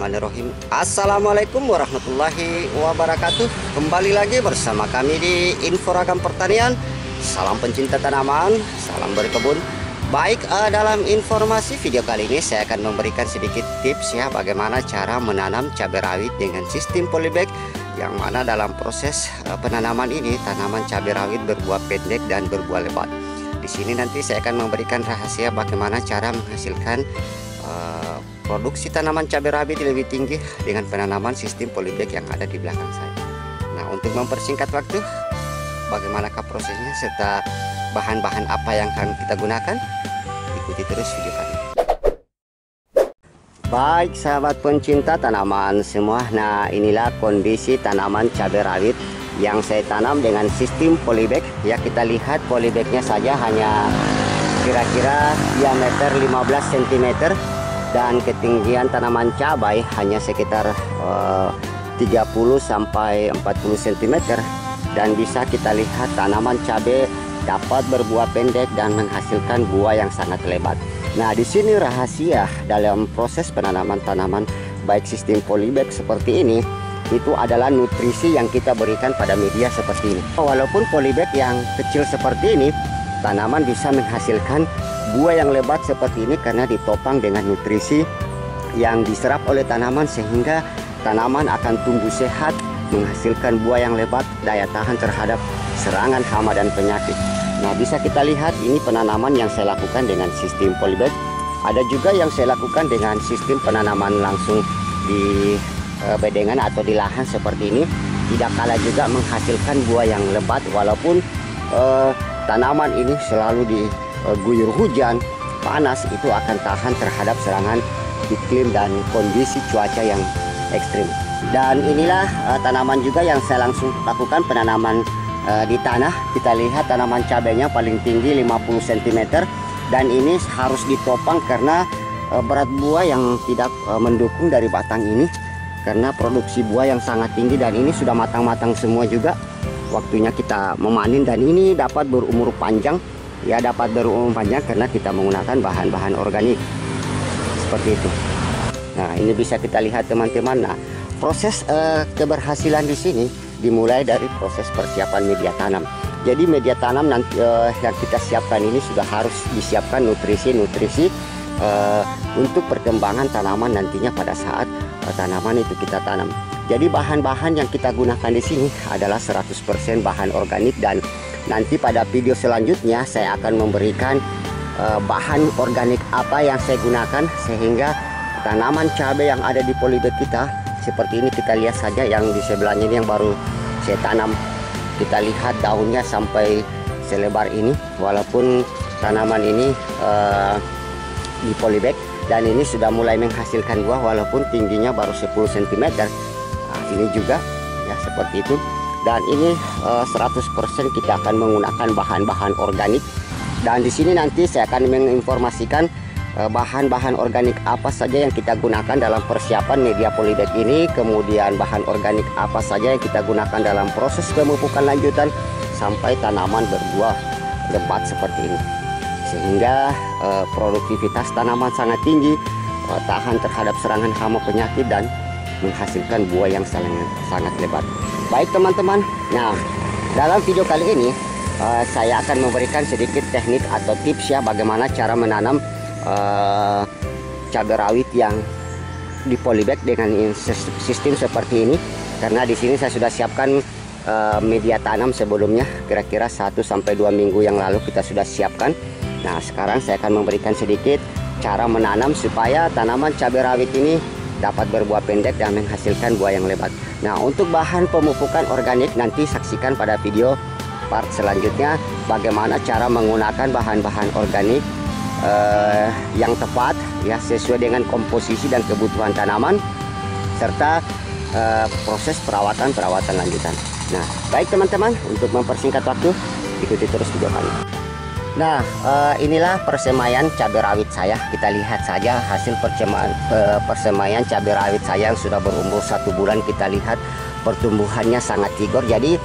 Bismillahirrahmanirrahim. Assalamualaikum warahmatullahi wabarakatuh. Kembali lagi bersama kami di Info Ragam Pertanian. Salam pencinta tanaman, salam berkebun. Baik, dalam informasi video kali ini saya akan memberikan sedikit tips ya bagaimana cara menanam cabai rawit dengan sistem polybag, yang mana dalam proses penanaman ini tanaman cabai rawit berbuah pendek dan berbuah lebat. Di sini nanti saya akan memberikan rahasia bagaimana cara menghasilkan produksi tanaman cabai rawit lebih tinggi dengan penanaman sistem polybag yang ada di belakang saya. Nah, untuk mempersingkat waktu, bagaimanakah prosesnya serta bahan-bahan apa yang akan kita gunakan? Ikuti terus video kami. Baik sahabat pencinta tanaman semua, nah inilah kondisi tanaman cabai rawit yang saya tanam dengan sistem polybag. Ya, kita lihat polybagnya saja hanya kira-kira diameter 15 cm dan ketinggian tanaman cabai hanya sekitar 30 sampai 40 cm, dan bisa kita lihat tanaman cabai dapat berbuah pendek dan menghasilkan buah yang sangat lebat. Nah, di sini rahasia dalam proses penanaman tanaman baik sistem polybag seperti ini itu adalah nutrisi yang kita berikan pada media seperti ini. Walaupun polybag yang kecil seperti ini, tanaman bisa menghasilkan buah yang lebat seperti ini karena ditopang dengan nutrisi yang diserap oleh tanaman, sehingga tanaman akan tumbuh sehat, menghasilkan buah yang lebat, daya tahan terhadap serangan hama dan penyakit. Nah, bisa kita lihat ini penanaman yang saya lakukan dengan sistem polybag. Ada juga yang saya lakukan dengan sistem penanaman langsung di bedengan atau di lahan seperti ini. Tidak kalah juga menghasilkan buah yang lebat, walaupun tanaman ini selalu diguyur hujan, panas, itu akan tahan terhadap serangan iklim dan kondisi cuaca yang ekstrim. Dan inilah tanaman juga yang saya langsung lakukan penanaman di tanah. Kita lihat tanaman cabainya paling tinggi 50 cm, dan ini harus ditopang karena berat buah yang tidak mendukung dari batang ini, karena produksi buah yang sangat tinggi. Dan ini sudah matang-matang semua juga, waktunya kita memanen, dan ini dapat berumur panjang. Ya, dapat berumur panjang karena kita menggunakan bahan-bahan organik seperti itu. Nah, ini bisa kita lihat teman-teman. Nah, proses keberhasilan di sini dimulai dari proses persiapan media tanam. Jadi media tanam nanti yang kita siapkan ini sudah harus disiapkan nutrisi-nutrisi untuk perkembangan tanaman nantinya pada saat tanaman itu kita tanam. Jadi bahan-bahan yang kita gunakan di sini adalah 100% bahan organik, dan nanti pada video selanjutnya saya akan memberikan bahan organik apa yang saya gunakan sehingga tanaman cabai yang ada di polybag kita seperti ini. Kita lihat saja yang di sebelahnya ini yang baru saya tanam. Kita lihat daunnya sampai selebar ini, walaupun tanaman ini di polybag, dan ini sudah mulai menghasilkan buah walaupun tingginya baru 10 cm. Nah, ini juga ya seperti itu. Dan ini 100% kita akan menggunakan bahan-bahan organik. Dan di sini nanti saya akan menginformasikan bahan-bahan organik apa saja yang kita gunakan dalam persiapan media polybag ini, kemudian bahan organik apa saja yang kita gunakan dalam proses pemupukan lanjutan sampai tanaman berbuah lebat seperti ini, sehingga produktivitas tanaman sangat tinggi, tahan terhadap serangan hama penyakit, dan menghasilkan buah yang sangat lebat. Baik teman-teman, nah dalam video kali ini saya akan memberikan sedikit teknik atau tips ya bagaimana cara menanam cabai rawit yang di polybag dengan sistem seperti ini. Karena di sini saya sudah siapkan media tanam sebelumnya, kira-kira 1 sampai 2 minggu yang lalu kita sudah siapkan. Nah, sekarang saya akan memberikan sedikit cara menanam supaya tanaman cabai rawit ini dapat berbuah pendek dan menghasilkan buah yang lebat. Nah, untuk bahan pemupukan organik nanti saksikan pada video part selanjutnya bagaimana cara menggunakan bahan-bahan organik yang tepat ya, sesuai dengan komposisi dan kebutuhan tanaman serta proses perawatan lanjutan. Nah, baik teman-teman, untuk mempersingkat waktu ikuti terus video kami. Nah, inilah persemaian cabai rawit saya. Kita lihat saja hasil persemaian cabai rawit saya yang sudah berumur 1 bulan. Kita lihat pertumbuhannya sangat tigor. Jadi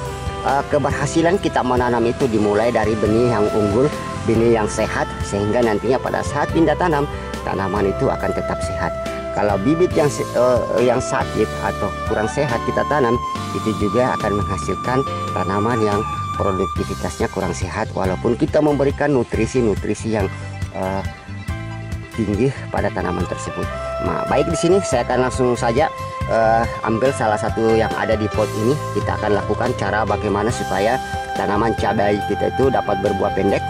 keberhasilan kita menanam itu dimulai dari benih yang unggul, benih yang sehat, sehingga nantinya pada saat pindah tanam, tanaman itu akan tetap sehat. kalau bibit yang sakit atau kurang sehat kita tanam, itu juga akan menghasilkan tanaman yang produktivitasnya kurang sehat, walaupun kita memberikan nutrisi-nutrisi yang tinggi pada tanaman tersebut. Nah, baik, di sini saya akan langsung saja ambil salah satu yang ada di pot ini. Kita akan lakukan cara bagaimana supaya tanaman cabai kita itu dapat berbuah pendek.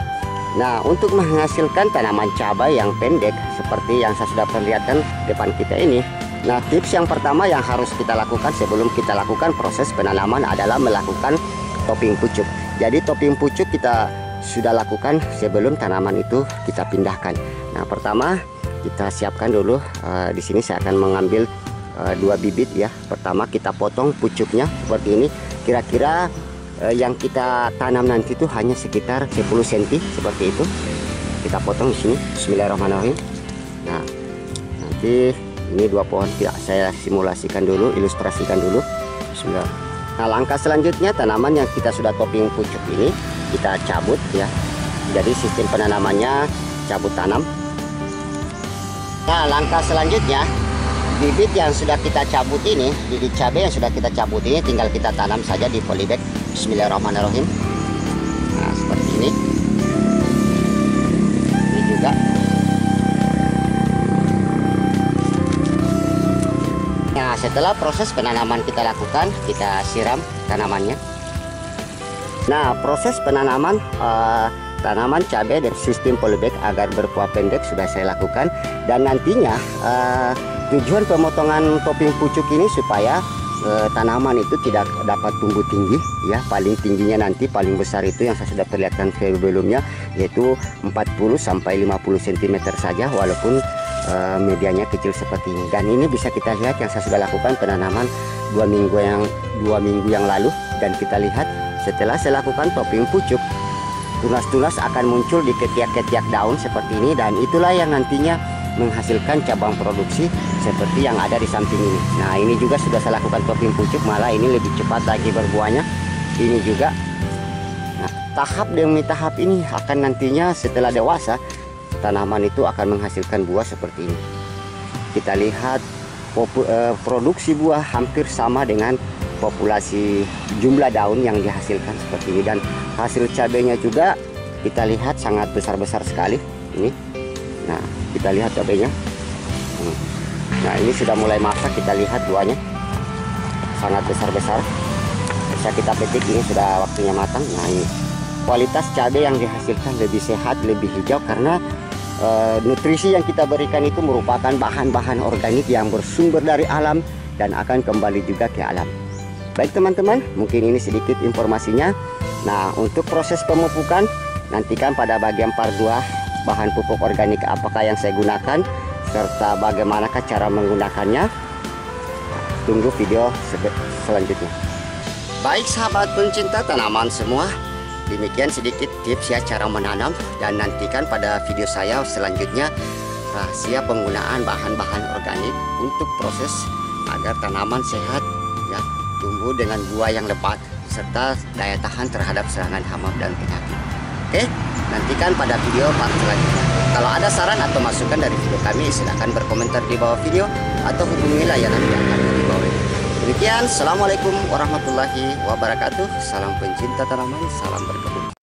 Nah, untuk menghasilkan tanaman cabai yang pendek seperti yang saya sudah perlihatkan depan kita ini, nah tips yang pertama yang harus kita lakukan sebelum kita lakukan proses penanaman adalah melakukan topping pucuk. Jadi topping pucuk kita sudah lakukan sebelum tanaman itu kita pindahkan. Nah, pertama kita siapkan dulu. Di sini saya akan mengambil 2 bibit ya. Pertama kita potong pucuknya seperti ini. Kira-kira yang kita tanam nanti itu hanya sekitar 10 cm seperti itu. Kita potong di sini. Bismillahirrahmanirrahim. Nah, nanti ini 2 pohon saya simulasikan dulu, ilustrasikan dulu. Bismillah. Nah, langkah selanjutnya tanaman yang kita sudah topping pucuk ini kita cabut ya. Jadi sistem penanamannya cabut tanam. Nah, langkah selanjutnya bibit yang sudah kita cabut ini, bibit cabai yang sudah kita cabut ini tinggal kita tanam saja di polybag. Bismillahirrahmanirrahim. Nah, seperti ini. Ini juga. Nah, setelah proses penanaman kita lakukan, kita siram tanamannya. Nah, proses penanaman tanaman cabai dari sistem polybag agar berbuah pendek sudah saya lakukan, dan nantinya tujuan pemotongan topping pucuk ini supaya tanaman itu tidak dapat tumbuh tinggi ya. Paling tingginya nanti paling besar itu yang saya sudah perlihatkan sebelumnya, yaitu 40 sampai 50 cm saja, walaupun medianya kecil seperti ini. Dan ini bisa kita lihat yang saya sudah lakukan penanaman 2 minggu yang lalu, dan kita lihat setelah saya lakukan topping pucuk, tunas-tunas akan muncul di ketiak-ketiak daun seperti ini, dan itulah yang nantinya menghasilkan cabang produksi seperti yang ada di samping ini. Nah, ini juga sudah saya lakukan topping pucuk, malah ini lebih cepat lagi berbuahnya. Ini juga. Nah, tahap demi tahap ini akan nantinya setelah dewasa tanaman itu akan menghasilkan buah seperti ini. Kita lihat produksi buah hampir sama dengan populasi jumlah daun yang dihasilkan seperti ini, dan hasil cabainya juga kita lihat sangat besar-besar sekali ini. Nah, kita lihat cabainya. Nah, ini sudah mulai masak, kita lihat buahnya sangat besar-besar. Bisa kita petik, ini sudah waktunya matang. Nah, ini kualitas cabai yang dihasilkan lebih sehat, lebih hijau, karena nutrisi yang kita berikan itu merupakan bahan-bahan organik yang bersumber dari alam dan akan kembali juga ke alam. Baik teman-teman, mungkin ini sedikit informasinya. Nah, untuk proses pemupukan, nantikan pada bagian part 2 bahan pupuk organik apakah yang saya gunakan, serta bagaimanakah cara menggunakannya. Tunggu video selanjutnya. Baik sahabat pencinta tanaman semua, demikian sedikit tips ya cara menanam, dan nantikan pada video saya selanjutnya rahasia penggunaan bahan-bahan organik untuk proses agar tanaman sehat ya, tumbuh dengan buah yang lebat serta daya tahan terhadap serangan hama dan penyakit. Oke, nantikan pada video part selanjutnya. Kalau ada saran atau masukan dari video kami, silahkan berkomentar di bawah video atau hubungi layanan yang ada di bawah ini. Demikian, assalamualaikum warahmatullahi wabarakatuh. Salam pencinta tanaman, salam berkebun.